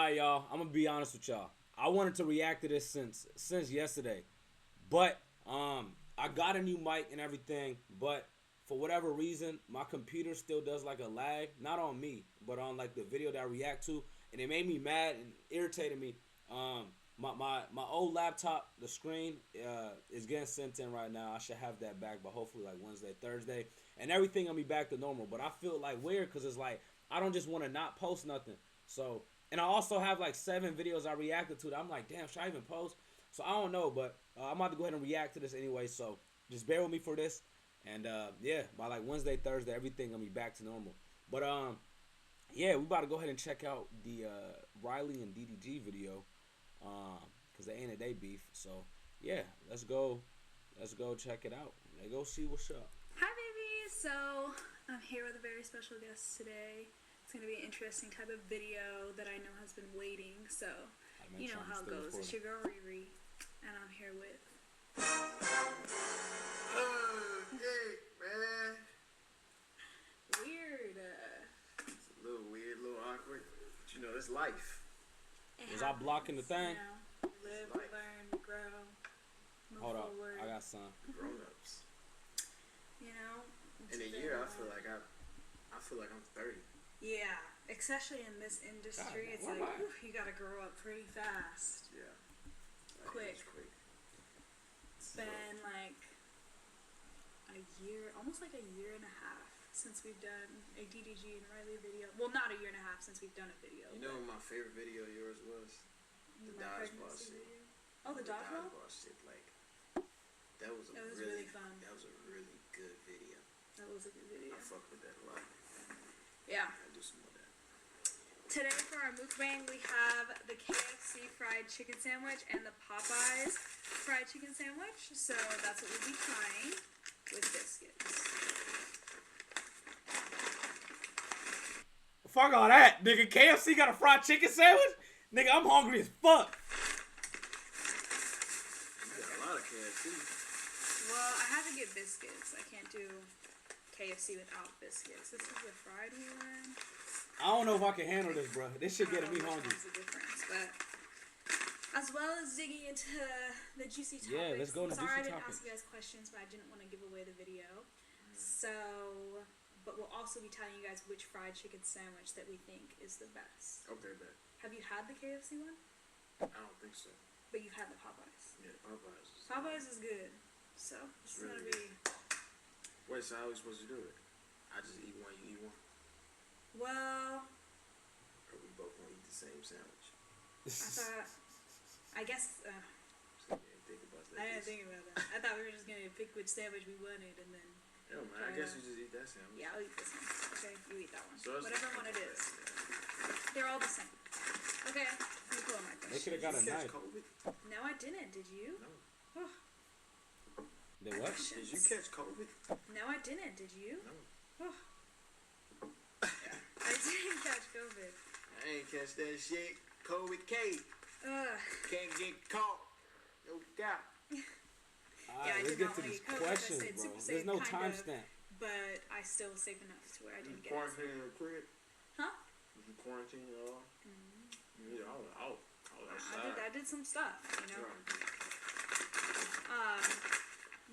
Alright, y'all. I'm gonna be honest with y'all. I wanted to react to this since yesterday, but I got a new mic and everything, but for whatever reason, my computer still does like a lag. Not on me, but on like the video that I react to, and it made me mad and irritated me. My old laptop, the screen is getting sent in right now. I should have that back, but hopefully like Wednesday, Thursday, and everything will be back to normal. But I feel like weird because it's like I don't just want to not post nothing. So, and I also have like 7 videos I reacted to that I'm like, damn, should I even post? So I don't know, but I'm about to go ahead and react to this anyway. So just bear with me for this, and yeah, by like Wednesday, Thursday, everything gonna be back to normal. But yeah, we about to go ahead and check out the Riley and DDG video. Cause they ain't a day beef. So yeah, let's go check it out. Let's go see what's up. Hi baby, so I'm here with a very special guest today. It's gonna be an interesting type of video that I know has been waiting, so you know how it goes. It's your girl Riri, and I'm here with Hey man. Weird. It's a little weird, a little awkward. But you know, it's life. Was I blocking the thing? You know, live, learn, grow, move Hold up, forward. I got some. Grown-ups. You know. In a year, I feel like I'm 30. Yeah, especially in this industry, God, it's like oof, you gotta grow up pretty fast. Yeah. Quick. Quick. It's been like a year, almost like a year and a half since we've done a DDG and Riley video. Well, not a year and a half since we've done a video. You know what my favorite video of yours was? The dodgeball shit. Video. Oh, the dodgeball? Shit, like that was really fun. That was a really good video. That was a good video. I fuck with that a lot. Yeah. I'll do some more of that. Today for our mukbang we have the KFC fried chicken sandwich and the Popeyes fried chicken sandwich. So that's what we'll be trying with biscuits. Fuck all that, nigga. KFC got a fried chicken sandwich? Nigga, I'm hungry as fuck. You got a lot of KFC. Well, I have to get biscuits. I can't do KFC without biscuits. This is the fried one. I don't know if I can handle this, bro. This shit getting me hungry. That's the difference, but as well as digging into the juicy topics. Yeah, let's go into Sorry, juicy I didn't topics. ask you guys questions, but I didn't want to give away the video. So, but we'll also be telling you guys which fried chicken sandwich that we think is the best. Okay, bet. Have you had the KFC one? I don't think so. But you've had the Popeyes. Yeah, Popeyes. Popeyes is good. So, it's really gonna be. Wait, so how are we supposed to do it? I just eat one, you eat one? Well, Or we both gonna eat the same sandwich? I guess, So you didn't think about that. I didn't think about that. I thought we were just gonna pick which sandwich we wanted and then. Yeah, man, I guess you just eat that sandwich. Yeah, I'll eat this one. Okay, you eat that one. So Whatever one it is. They're all the same. Okay, let me pull out my They could have got a Did you catch knife. COVID? No, I didn't. Did you? No. Oh, They what? Did you catch COVID? no, I didn't. Did you? No. Oh. I didn't catch COVID. I ain't catch that shit. COVID K. Ugh. Can't get caught. No doubt. Alright, I let's did get not to want these to get COVID. questions, I said bro. super There's safe, no kind of. timestamp. But I still was safe enough to where I didn't get it. Quarantine in the crib? Huh? Did you quarantine at all? Yeah, I was out. I was outside. I did some stuff, you know. Right.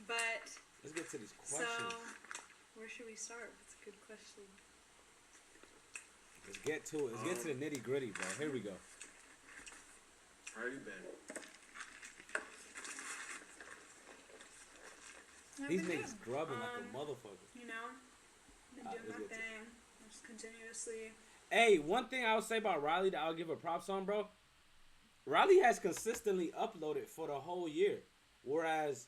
But Let's get to these so questions. where should we start? That's a good question. Let's get to it. Let's get to the nitty gritty, bro. Here we go. How you been? I've These been niggas good. grubbing like a motherfucker. You know, been Alright, doing let's my get to it. thing, just continuously. Hey, one thing I would say about Riley that I'll give her props on, bro. Riley has consistently uploaded for the whole year. Whereas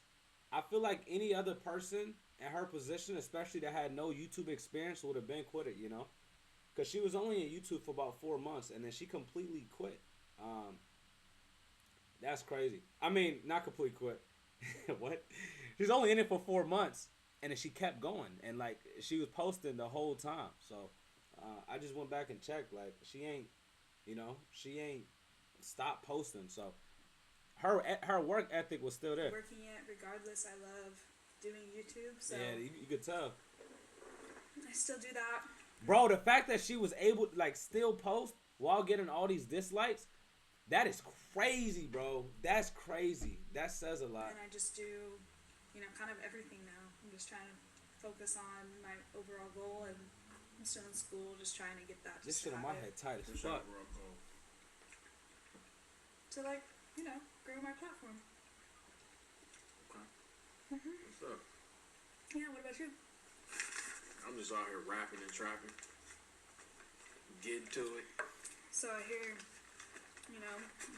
I feel like any other person in her position, especially that had no YouTube experience, would have been quitted, you know? Because she was only in YouTube for about 4 months, and then she completely quit. That's crazy. I mean, not completely quit. What? She's only in it for 4 months, and then she kept going. And, like, she was posting the whole time. So, I just went back and checked. Like, she ain't stopped posting. So, her work ethic was still there. Working it regardless. I love doing YouTube, so Yeah, you could tell. I still do that. Bro, the fact that she was able to, like, still post while getting all these dislikes, that is crazy, bro. That's crazy. That says a lot. And I just do, kind of everything now. I'm just trying to focus on my overall goal, and I'm still in school, just trying to get that. This shit on my head tight as fuck. To grow my platform. Okay. What's up? Yeah, what about you? I'm just out here rapping and trapping. Getting to it. So I hear, you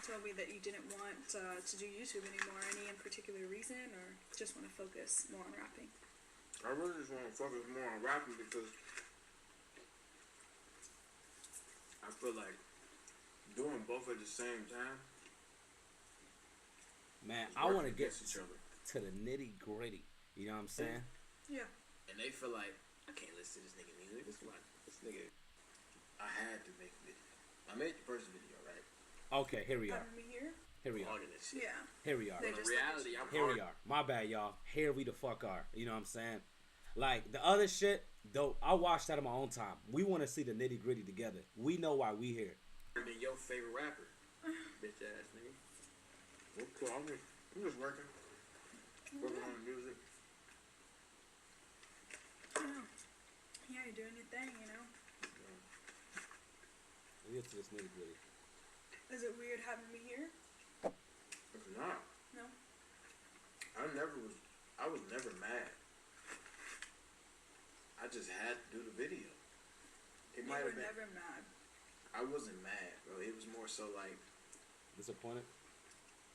told me that you didn't want to do YouTube anymore. Any in particular reason, or just want to focus more on rapping? I really just want to focus more on rapping because I feel like doing both at the same time. Man, I want to get to the nitty gritty. You know what I'm saying? Yeah. And they feel like, I can't listen to this nigga music. This nigga. I had to make a video. I made the first video, right? Okay, here we are. Here we are. Yeah. Here we are. In reality, I'm Here we are. My bad, y'all. Here we the fuck are. You know what I'm saying? Like, the other shit, though, I watched that on my own time. We want to see the nitty gritty together. We know why we here. Than your favorite rapper. Bitch ass nigga. Okay, I'm just working. Working on the music. Yeah, you're doing your thing, We'll get to this nitty gritty. Is it weird having me here? It's not. No. I was never mad. I just had to do the video. It might have been. Never mad. I wasn't mad, bro. It was more so like disappointed.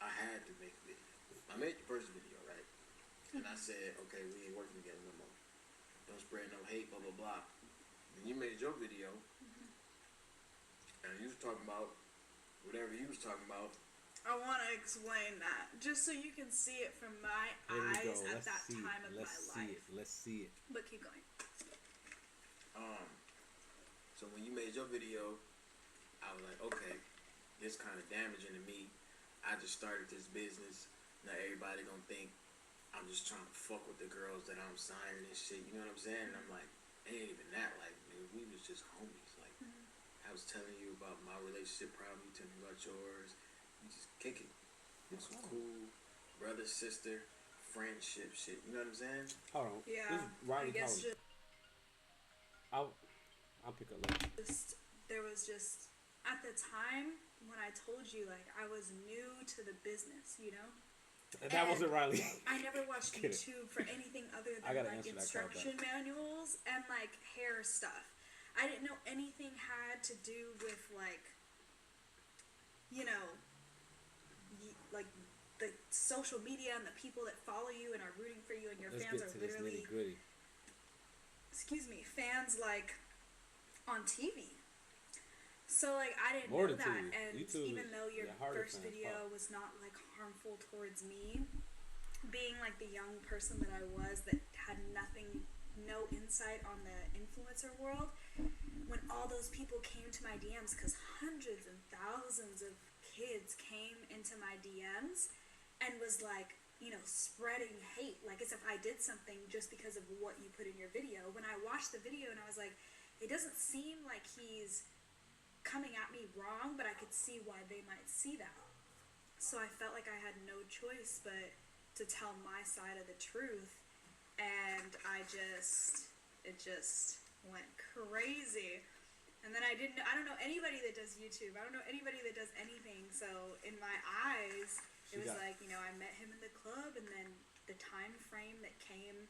I had to make a video. I made the first video, right? And I said, okay, we ain't working together no more. Don't spread no hate, blah blah blah. Then you made your video, and you was talking about whatever you was talking about. I want to explain that, just so you can see it from my eyes at that time of my life. Let's see it. But keep going. So when you made your video, I was like, okay, this kind of damaging to me. I just started this business. Now everybody gonna think I'm just trying to fuck with the girls that I'm signing and shit. You know what I'm saying? And I'm like, it ain't even that. Like, dude, we was just homies. Like, I was telling you about my relationship problem. You telling me about yours. You just kick it. It's cool. Brother, sister, friendship shit. You know what I'm saying? Hold on. Yeah. I guess just I'll pick up later. There was just, at the time when I told you, like, I was new to the business, That wasn't Riley. I never watched YouTube for anything other than like instruction manuals and like hair stuff. I didn't know anything had to do with like, like the social media and the people that follow you and are rooting for you, and your fans are literally, fans like on TV. So like I didn't know that, and YouTube, even though your first video was not like harmful towards me, being like the young person that I was that had no insight on the influencer world, when all those people came to my DMs, because hundreds and thousands of kids came into my DMs and was like, spreading hate, like as if I did something just because of what you put in your video. When I watched the video and I was like, it doesn't seem like he's coming at me wrong, but I could see why they might see that. So I felt like I had no choice but to tell my side of the truth, and it just went crazy. And then I don't know anybody that does YouTube. I don't know anybody that does anything. So in my eyes, it was like, I met him in the club, and then the time frame that came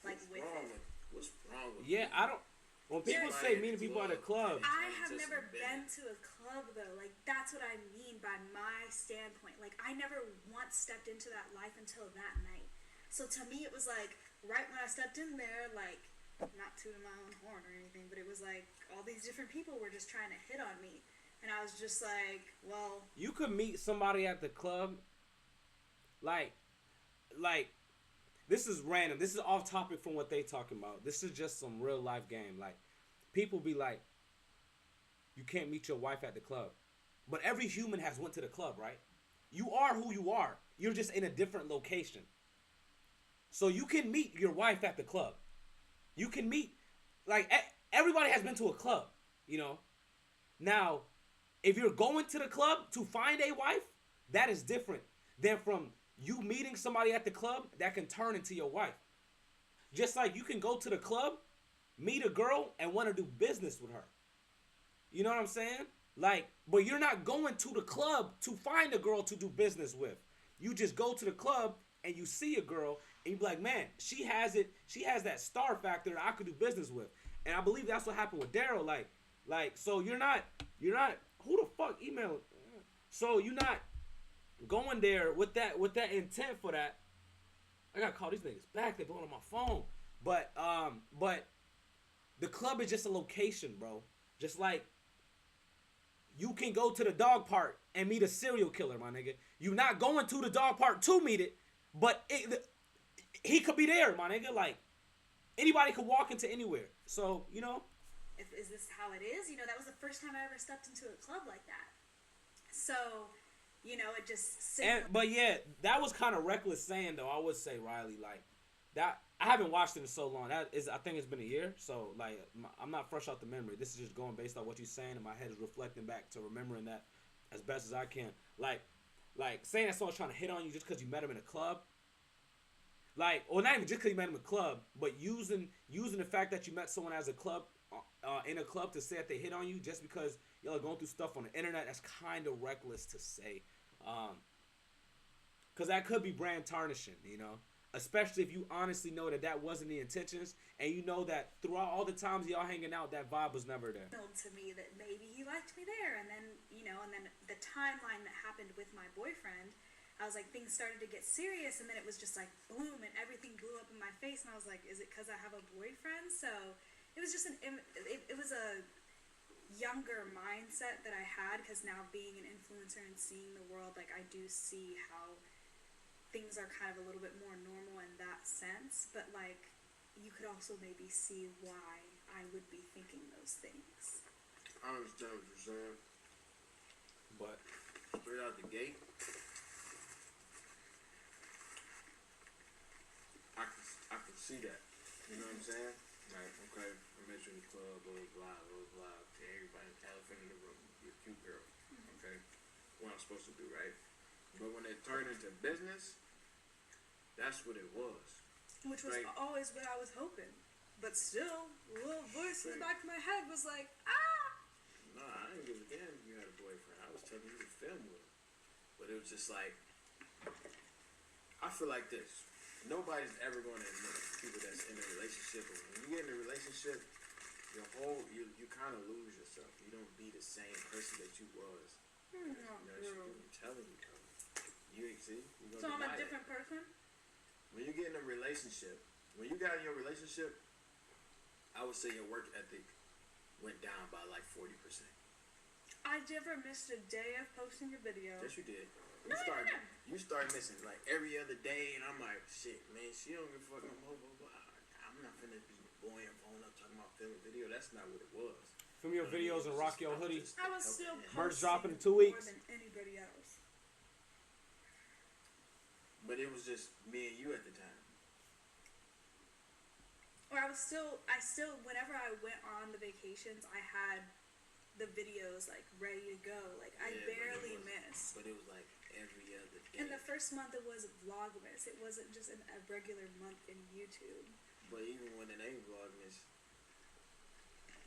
with it. What's wrong with you? I don't. When people say meeting people at a club, I have never been to a club though. Like, that's what I mean by my standpoint. Like, I never once stepped into that life until that night. So to me, it was like right when I stepped in there, like, not tooting my own horn or anything, but it was like all these different people were just trying to hit on me, and I was just like, well, you could meet somebody at the club, like. This is random. This is off topic from what they talking about. This is just some real life game. Like, people be like, you can't meet your wife at the club. But every human has went to the club, right? You are who you are. You're just in a different location. So you can meet your wife at the club. You can meet, like, everybody has been to a club, Now, If you're going to the club to find a wife, that is different than from you meeting somebody at the club that can turn into your wife. Just like you can go to the club, meet a girl, and want to do business with her. You know what I'm saying? Like, but you're not going to the club to find a girl to do business with. You just go to the club and you see a girl and you be like, man, she has it. She has that star factor that I could do business with. And I believe that's what happened with Daryl. Like, so you're not, who the fuck emailed? So you're not going there with that intent for that. I gotta call these niggas back. They're blowing on my phone. But the club is just a location, bro. Just like you can go to the dog park and meet a serial killer, my nigga. You're not going to the dog park to meet it, but he could be there, my nigga. Like, anybody could walk into anywhere. So, you know. Is this how it is? You know, that was the first time I ever stepped into a club like that. So, you know, it just... But yeah, that was kind of reckless saying, though. I would say, Riley, like, that... I haven't watched it in so long. I think it's been a year. So, like, I'm not fresh out the memory. This is just going based on what you're saying, and my head is reflecting back to remembering that as best as I can. Like saying that someone's trying to hit on you just because you met him in a club. Like, or not even just because you met him in a club, but using the fact that you met someone as a club, in a club to say that they hit on you just because y'all are going through stuff on the internet, that's kind of reckless to say. Because that could be brand tarnishing, you know? Especially if you honestly know that wasn't the intentions, and you know that throughout all the times y'all hanging out, that vibe was never there. To me that maybe he liked me there, and then, you know, and then the timeline that happened with my boyfriend, I was like, things started to get serious, and then it was just like, boom, and everything blew up in my face, and I was like, is it because I have a boyfriend? So it was just it was a younger mindset that I had, because now being an influencer and seeing the world, like, I do see how things are kind of a little bit more normal in that sense, but like you could also maybe see why I would be thinking those things. I understand what you're saying, but straight out the gate, I can see that. You know what I'm saying? Like, okay, I met you in the club, blah blah blah blah. To everybody, elephant in the room, you're a cute girl. Okay, what I'm supposed to do, right? But when it turned into business, that's what it was. Which was always what I was hoping. But still, a little voice in the back of my head was like, ah! Nah, I didn't give a damn if you had a boyfriend. I was telling you to film with him. But it was just like, I feel like this. Nobody's ever going to admit people that's in a relationship. But when you get in a relationship, you kind of lose yourself. You don't be the same person that you was. I'm telling you, you see. So I'm a different person? When you get in a relationship, when you got in your relationship, I would say your work ethic went down by like 40%. I never missed a day of posting a video. Yes, you did. You start missing like every other day, and I'm like, shit, man, she don't give a fuck no more. I'm not finna be blowing your phone up talking about filming video. That's not what it was. Film your videos and rock your hoodie. I was still merch dropping in 2 more weeks. than anybody else. But it was just me and you at the time. Or I still, whenever I went on the vacations, I had the videos like ready to go. Like I barely missed. But it was like every other day. In the first month, it was Vlogmas. It wasn't just a regular month in YouTube. But even when it ain't Vlogmas,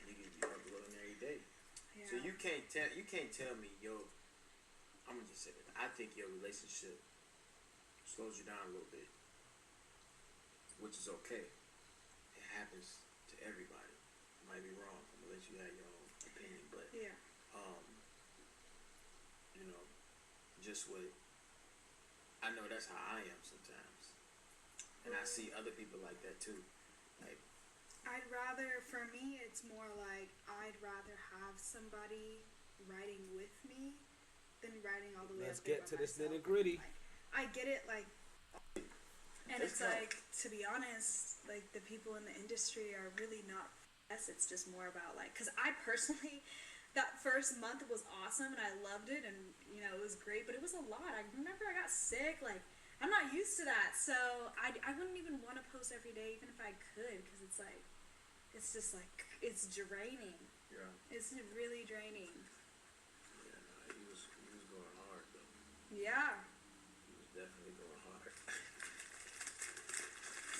you uploading every day. Yeah. So you can't tell me, yo. I'm gonna just say that I think your relationship slows you down a little bit, which is okay. It happens to everybody. You might be wrong. I'm gonna let you have your own opinion, but yeah. You know, just what I know. That's how I am sometimes, and I see other people like that too. Like, for me, it's more like I'd rather have somebody riding with me than riding all the way Let's up there get to this myself. nitty gritty. Like, I get it, like, and it's like, to be honest, like, the people in the industry are really not us. It's just more about, like, because I personally, that first month was awesome, and I loved it, and, you know, it was great, but it was a lot. I remember I got sick, like, I'm not used to that, so I wouldn't even want to post every day, even if I could, because it's like, it's just like, it's draining. Yeah. It's really draining. Yeah.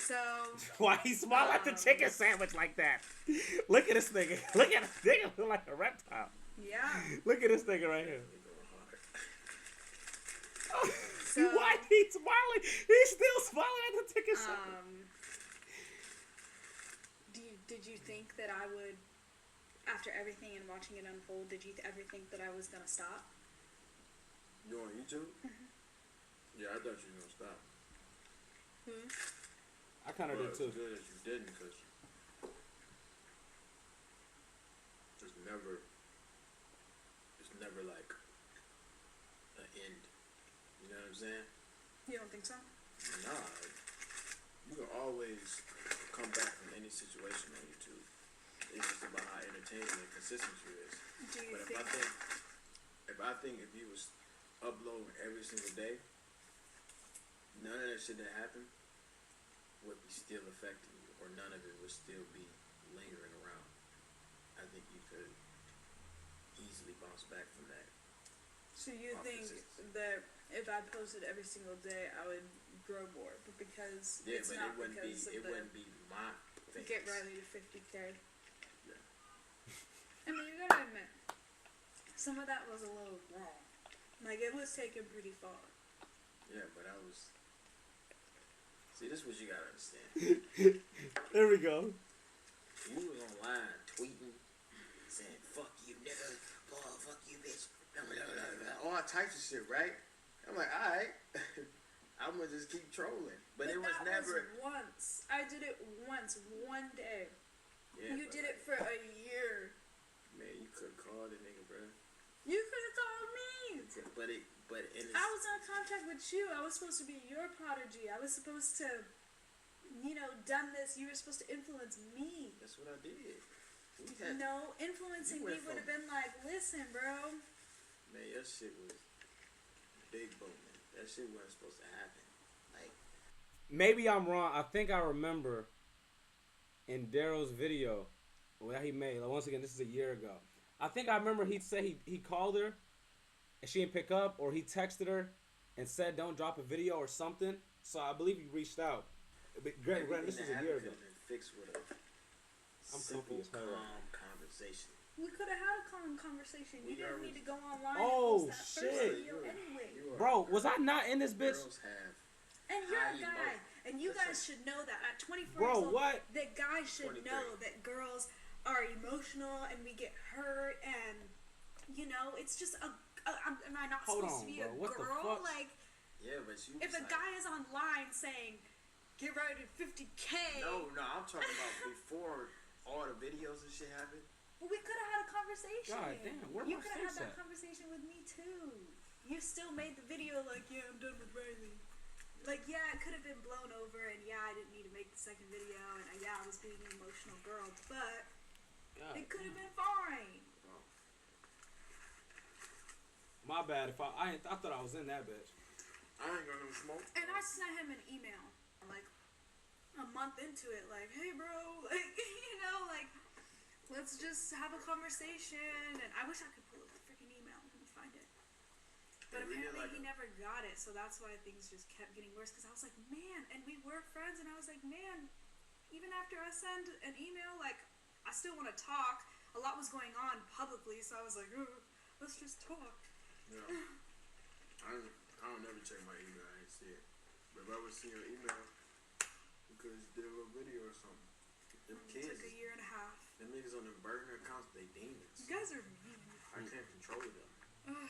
So. Why he smile at the chicken sandwich like that? Look at this nigga. Look at this nigga. Look like a reptile. Yeah. Look at this nigga right here. So, why he smiling? He's still smiling at the chicken sandwich. Did you think that I would, after everything and watching it unfold, did you ever think that I was gonna stop? You on YouTube? Mm-hmm. Yeah, I thought you were gonna stop. I kind of did too. It's good that you didn't, because it's never like an end. You know what I'm saying? You don't think so? Nah, you can always come back from any situation on YouTube. It's just about how entertaining and consistent you is. Do you But think? if you was uploading every single day, none of that shit that happened would be still affecting you, or none of it would still be lingering around. I think you could easily bounce back from that. So you think that if I posted every single day, I would grow more, but because Yeah, it's but not it wouldn't because be. of It wouldn't be my the face. get Riley to 50K. Yeah. I mean, you gotta admit, some of that was a little wrong. Like, it was taken pretty far. Yeah, but I was. See, this is what you gotta understand. There we go. You was online tweeting, saying "fuck you, nigga," "oh fuck you, bitch," blah, blah, blah, blah, all types of shit, right? I'm like, all right, I'm gonna just keep trolling. But it was that never. was once. I did it once, one day. Yeah, You did it for a year. Man, you could call the nigga, bro. You could have called me. But in I was in contact with you. I was supposed to be your prodigy. I was supposed to, done this. You were supposed to influence me. That's what I did. Influencing me would have been like, listen, bro. Man, your shit was big booming. That shit wasn't supposed to happen. Like, maybe I'm wrong. I think I remember in Daryl's video that he made. Like, once again, this is a year ago. I think I remember he said he called her and she didn't pick up, or he texted her and said don't drop a video or something. So I believe he reached out. But Grant, this was a year ago. Fixed with a simple, calm conversation. We could have had a calm conversation. You didn't need to go online Oh, and post that shit. first video anyway. Bro, was I not in this bitch? Girls have And you're a guy, and you guys should know that at 24 Bro, years old, what? that guys should 23. know that girls are emotional and we get hurt, and it's just am I not Hold supposed on, to be bro. a What the girl? fuck? Like, Yeah, but you. if a guy is online saying, "Get ready to 50K," No, I'm talking about before all the videos and shit happened. we could have had a conversation. God damn, where you my could have face had that at? conversation with me too. You still made the video like, yeah, I'm done with Riley. Like, yeah, it could have been blown over, and yeah, I didn't need to make the second video, and yeah, I was being an emotional girl, but it could have been fine. My bad. If I thought I was in that bitch. I ain't gonna smoke. And I sent him an email, like, a month into it, like, hey, bro, like, like, let's just have a conversation, and I wish I could pull up the freaking email and find it. But apparently he never got it, so that's why things just kept getting worse, because I was like, man, and we were friends, and I was like, man, even after I send an email, like, I still want to talk. A lot was going on publicly, so I was like, let's just talk. Yeah. I don't never check my email. I ain't see it. But if I would see your email, you could have did a little video or something. Them kids. It took a year and a half. Them niggas on them burner accounts, they demons. You guys are mean. I can't control them.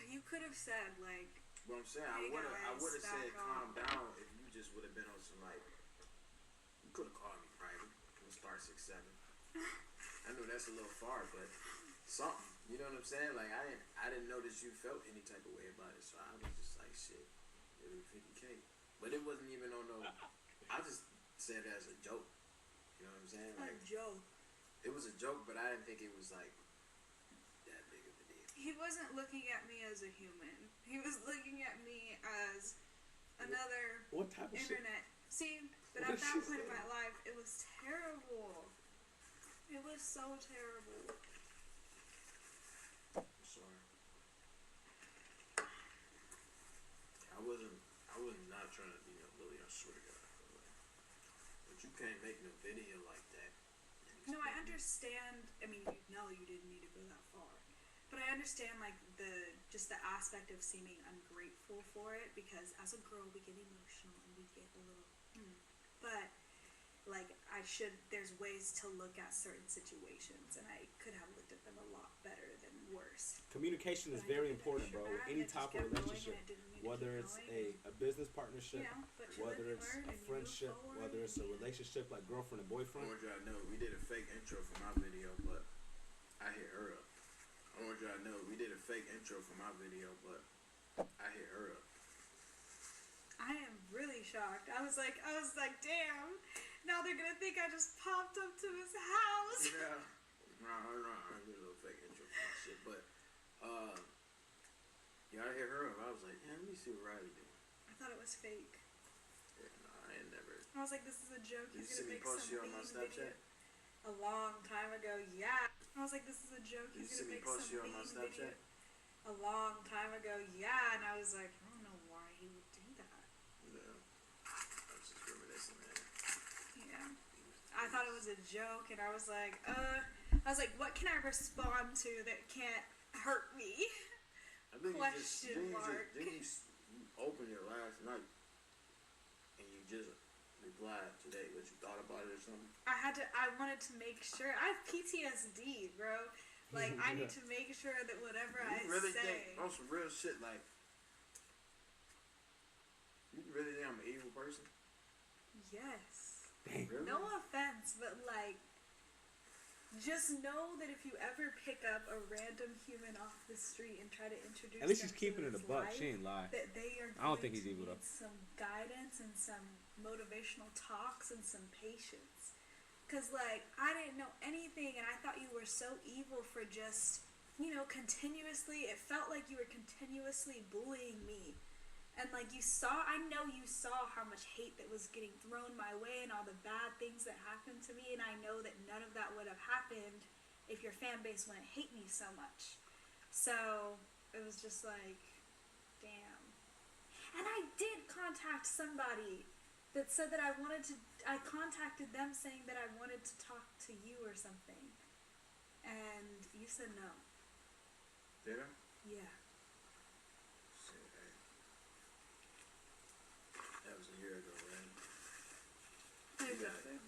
You could have said, like, But I'm saying, hey I would have guys, said back calm off. down if you just would have been on some, like, you could have called me private on star 67. I know that's a little far, but something. You know what I'm saying? Like, I didn't know that you felt any type of way about it, so I was just like, shit, it was 50K. But it wasn't even on no, I just said it as a joke. You know what I'm saying? Like, a joke. it was a joke, but I didn't think it was, like, that big of a deal. He wasn't looking at me as a human. He was looking at me as another What type of shit? internet. See, but What at that she point in say? my life, it was terrible. It was so terrible. Sorry. I was not trying to be a bully, I swear to God. Like, But you can't make no video like that. No, I understand. I mean, you didn't need to go that far. But I understand, like, just the aspect of seeming ungrateful for it, because as a girl, we get emotional and we get a little, But, like, there's ways to look at certain situations, and I could have looked at them a lot better than worse. Communication is very important, bro. With any type of relationship, whether it's a business partnership, whether it's a friendship, whether it's a relationship like girlfriend and boyfriend. I want y'all to know we did a fake intro for my video, but I hit her up. I want y'all to know we did a fake intro for my video, but I hit her up. I am really shocked. I was like, damn. Now they're gonna think I just popped up to his house. Yeah. I did a little fake intro for my shit, but yeah, I hit her up. I was like, let me see what Riley doing. I thought it was fake. Yeah, I ain't never. I was like, this is a joke. He's gonna make some on my Snapchat. A long time ago, yeah. I was like, this is a joke. He's gonna make some you on my Snapchat? A long time ago, yeah. And I was like, I don't know why he would do that. Yeah. I was just reminiscing, man. Yeah. I thought it was a joke, and I was like, what can I respond to that can't hurt me? I think Question mark. Then you open your last night, and you just replied today, what you thought about it or something? I wanted to make sure. I have PTSD, bro. Like, I need to make sure that whatever I really say. Think on some real shit, like, you really think I'm an evil person? Yes. Really? No offense, but like, just know that if you ever pick up a random human off the street and try to introduce at least them she's keeping to it a his buck. life, She ain't lying. that they are I don't think he's evil need though. some guidance and some motivational talks and some patience. Cause like, I didn't know anything, and I thought you were so evil for just, continuously. It felt like you were continuously bullying me. And like I know you saw how much hate that was getting thrown my way and all the bad things that happened to me, and I know that none of that would have happened if your fan base wouldn't hate me so much. So it was just like, damn. And I did contact somebody that said that I contacted them saying that I wanted to talk to you or something. And you said no. Did I? Yeah. That was a year ago, man. Exactly.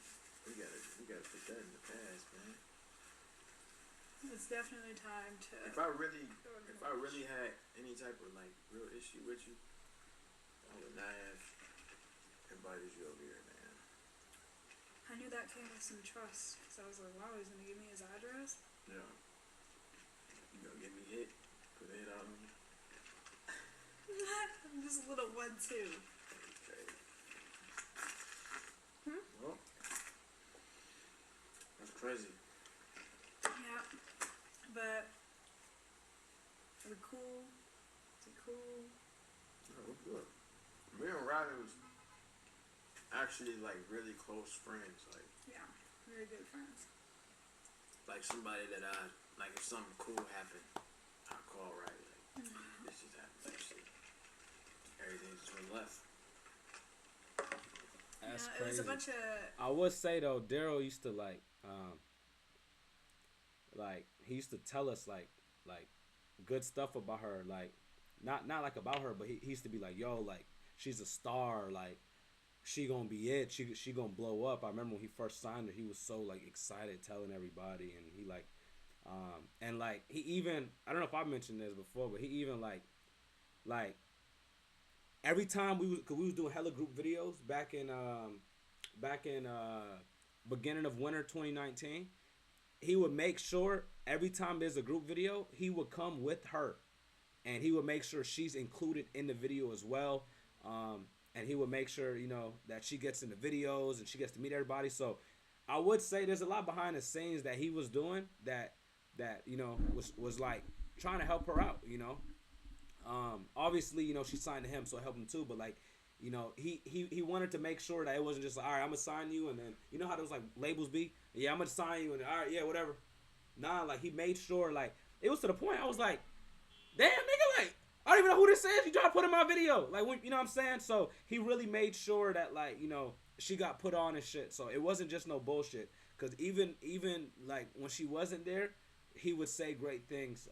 We gotta put that in the past, man. It's definitely time to. If I really had any type of like real issue with you, I would not have invited you over here, man. I knew that came with some trust, because I was like, wow, he's gonna give me his address. Yeah. You gonna get me hit? Put a hit out on me? I'm just a little 1-2. Well, that's crazy. Yeah, but we're cool. Is it cool? Yeah, we're good. Me and Riley was actually like really close friends. Like, yeah, very good friends. Like somebody that like if something cool happened, I call Riley. Like, this just happened. Like shit. Everything just went left. That's yeah, crazy. It was a bunch of. I would say though, Daryl used to like he used to tell us like good stuff about her, like not like about her, but he used to be like, yo, like she's a star, like she gonna be it, she gonna blow up. I remember when he first signed her, he was so like excited, telling everybody, and he like and like he even, I don't know if I mentioned this before, but he even like every time we was doing hella group videos back in beginning of winter 2019, he would make sure every time there's a group video, he would come with her, and he would make sure she's included in the video as well, and he would make sure that she gets in the videos and she gets to meet everybody. So I would say there's a lot behind the scenes that he was doing that was like trying to help her out. Obviously, she signed to him, so it helped him too. But like, he wanted to make sure that it wasn't just like, all right, I'm gonna sign you, and then how those like labels be. Yeah, I'm gonna sign you, and all right, yeah, whatever. Nah, like he made sure, like it was to the point. I was like, damn, nigga, like I don't even know who this is. You trying to put in my video, like when, you know what I'm saying? So he really made sure that like she got put on and shit. So it wasn't just no bullshit. Cause even like when she wasn't there, he would say great things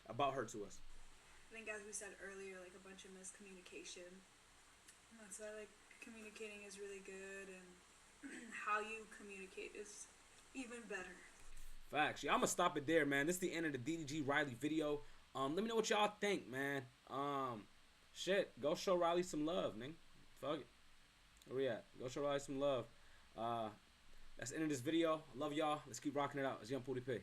about her to us. I think as we said earlier, like a bunch of miscommunication. That's why like communicating is really good, and how you communicate is even better. Facts. Yeah, I'm gonna stop it there, man. This is the end of the DDG Riley video. Let me know what y'all think, man. Shit, go show Riley some love, nigga. Fuck it. Where we at? Go show Riley some love. That's the end of this video. I love y'all. Let's keep rocking it out. It's Young Poudii P.